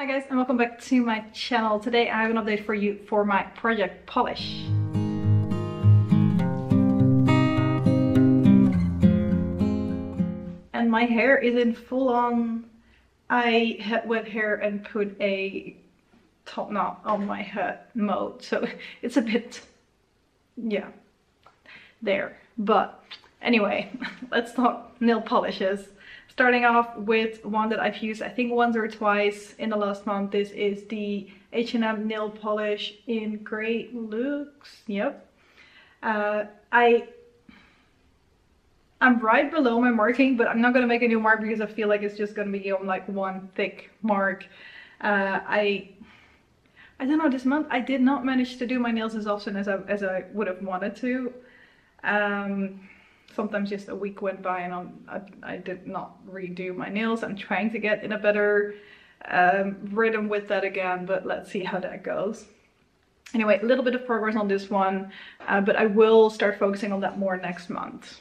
Hi guys, and welcome back to my channel. Today I have an update for you for my project polish. And my hair is in full on, I had wet hair and put a top knot on my head mode. So it's a bit, yeah, there. But anyway, let's talk nail polishes. Starting off with one that I've used I think once or twice in the last month. This is the H&M nail polish in Great Looks. Yep. I'm right below my marking, but I'm not going to make a new mark because I feel like it's just going to be on like one thick mark. I don't know, this month I did not manage to do my nails as often as I would have wanted to. Sometimes just a week went by and I did not redo my nails. I'm trying to get in a better rhythm with that again, but let's see how that goes. Anyway, a little bit of progress on this one, but I will start focusing on that more next month,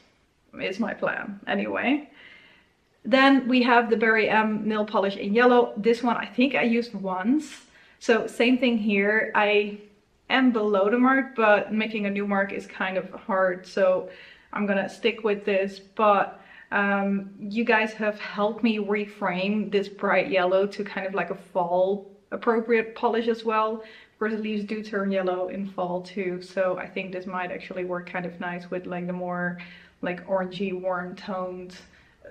is my plan anyway. Then we have the Peri-Wink-Le nail polish in yellow. This one I think I used once. So same thing here. I am below the mark, but making a new mark is kind of hard. So I'm gonna stick with this, but you guys have helped me reframe this bright yellow to kind of like a fall appropriate polish as well. Of course, the leaves do turn yellow in fall too, so I think this might actually work kind of nice with like the more like orangey warm toned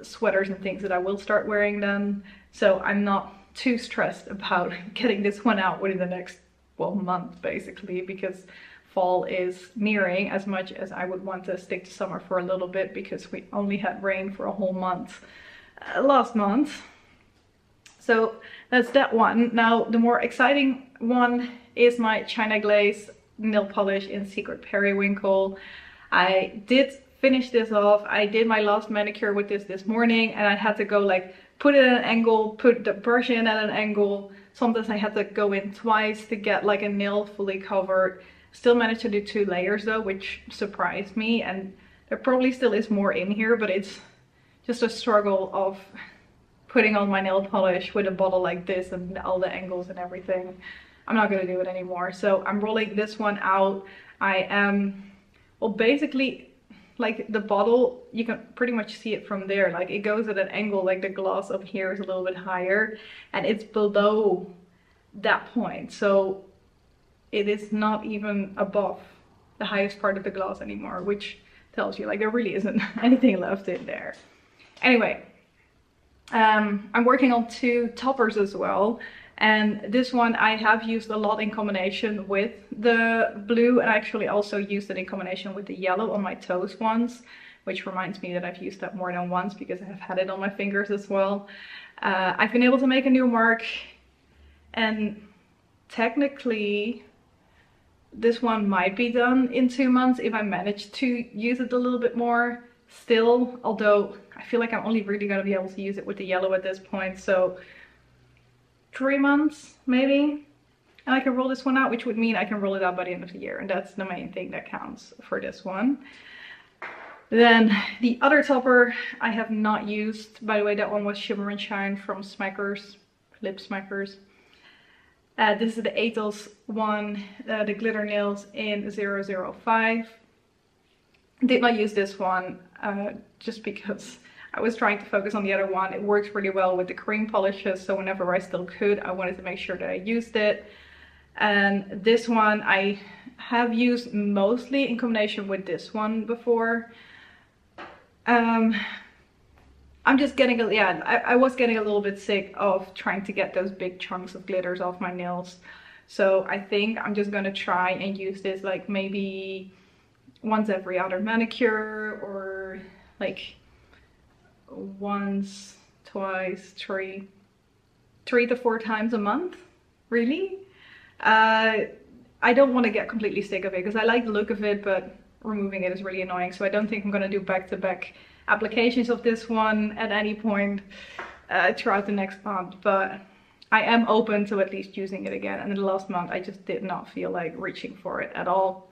sweaters and things that I will start wearing then. So I'm not too stressed about getting this one out within the next, well, month basically, because fall is nearing as much as I would want to stick to summer for a little bit, because we only had rain for a whole month last month. So that's that one. Now the more exciting one is my China Glaze nail polish in Secret Peri-Wink-Le. I did finish this off. I did my last manicure with this morning, and I had to go like put it at an angle, put the brush in at an angle. Sometimes I had to go in twice to get like a nail fully covered. Still managed to do 2 layers though, which surprised me, and there probably still is more in here, but it's just a struggle of putting on my nail polish with a bottle like this and all the angles and everything. I'm not going to do it anymore, so I'm rolling this one out. I am, well, basically like the bottle, you can pretty much see it from there, like it goes at an angle, like the gloss up here is a little bit higher and it's below that point, so it is not even above the highest part of the glass anymore, which tells you like there really isn't anything left in there. Anyway, I'm working on 2 toppers as well, and this one I have used a lot in combination with the blue, and I actually also used it in combination with the yellow on my toes once, which reminds me that I've used that more than once because I have had it on my fingers as well. I've been able to make a new mark, and technically this one might be done in 2 months if I manage to use it a little bit more still, although I feel like I'm only really going to be able to use it with the yellow at this point, so 3 months maybe, and I can roll this one out, which would mean I can roll it out by the end of the year, and that's the main thing that counts for this one. Then the other topper I have not used, by the way. That one was Shimmer and Shine from Smackers, Lip Smackers. This is the Etos one, the glitter nails in 005. Did not use this one just because I was trying to focus on the other one. It works really well with the cream polishes, so whenever I still could, I wanted to make sure that I used it. And this one I have used mostly in combination with this one before. I'm just getting, yeah, I was getting a little bit sick of trying to get those big chunks of glitters off my nails. So I think I'm just gonna try and use this like maybe once every other manicure, or like once, twice, 3 to 4 times a month, really. I don't want to get completely sick of it because I like the look of it, but removing it is really annoying. So I don't think I'm gonna do back-to-back applications of this one at any point throughout the next month, but I am open to at least using it again. And in the last month I just did not feel like reaching for it at all,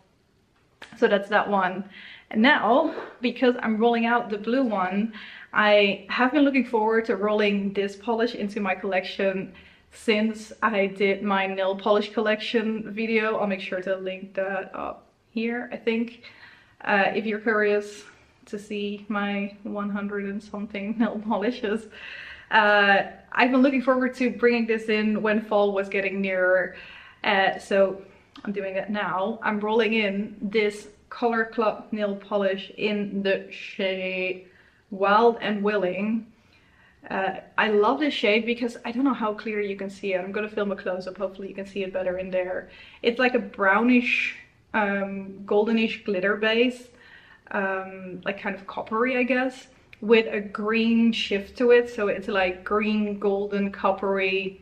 so that's that one. And now, because I'm rolling out the blue one, I have been looking forward to rolling this polish into my collection since I did my nail polish collection video. I'll make sure to link that up here, I think, if you're curious to see my 100 and something nail polishes. I've been looking forward to bringing this in when fall was getting nearer, so I'm doing it now. I'm rolling in this Colorclub nail polish in the shade Wild and Willing. I love this shade because I don't know how clear you can see it. I'm gonna film a close-up, hopefully you can see it better in there. It's like a brownish, goldenish glitter base, like kind of coppery, I guess, with a green shift to it. So it's like green, golden, coppery.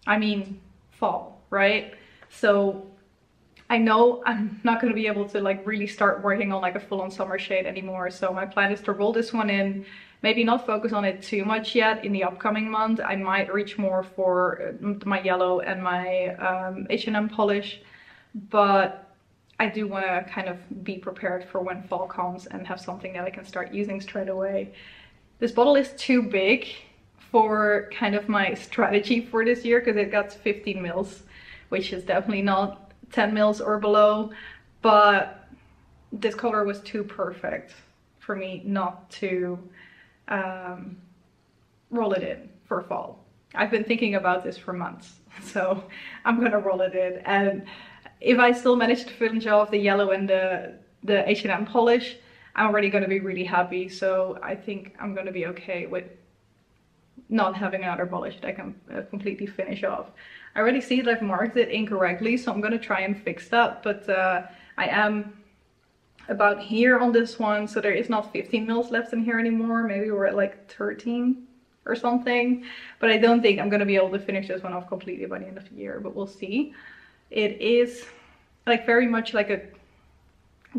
I mean, fall, right? So I know I'm not going to be able to like really start working on like a full-on summer shade anymore. So my plan is to roll this one in, maybe not focus on it too much yet in the upcoming month. I might reach more for my yellow and my H&M polish, but I do want to kind of be prepared for when fall comes and have something that I can start using straight away. This bottle is too big for kind of my strategy for this year because it got 15 mils, which is definitely not 10 mils or below, but this color was too perfect for me not to roll it in for fall. I've been thinking about this for months, so I'm gonna roll it in. And if I still manage to finish off the yellow and the H&M polish, I'm already going to be really happy. So I think I'm going to be okay with not having another polish that I can completely finish off. I already see that I've marked it incorrectly, so I'm going to try and fix that. But I am about here on this one, so there is not 15 mils left in here anymore. Maybe we're at like 13 or something. But I don't think I'm going to be able to finish this one off completely by the end of the year, but we'll see. It is like very much like a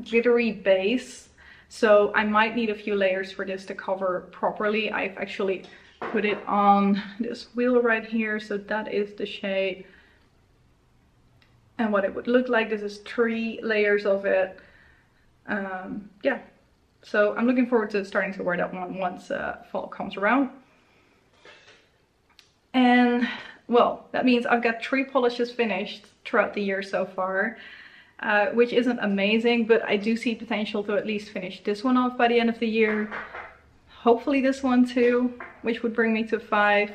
glittery base, so I might need a few layers for this to cover properly. I've actually put it on this wheel right here, so that is the shade and what it would look like. This is 3 layers of it. Yeah, so I'm looking forward to starting to wear that one once fall comes around. And well, that means I've got 3 polishes finished throughout the year so far, which isn't amazing, but I do see potential to at least finish this one off by the end of the year. Hopefully this one too, which would bring me to 5.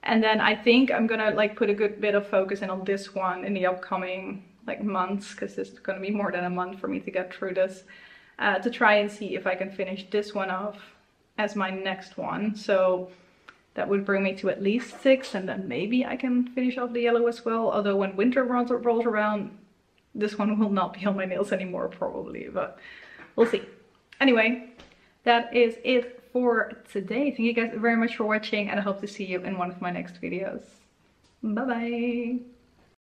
And then I think I'm gonna like put a good bit of focus in on this one in the upcoming like months, because this is gonna be more than a month for me to get through this, to try and see if I can finish this one off as my next one. So that would bring me to at least 6, and then maybe I can finish off the yellow as well. Although when winter rolls around, this one will not be on my nails anymore probably, but we'll see. Anyway, that is it for today. Thank you guys very much for watching, and I hope to see you in one of my next videos. Bye bye!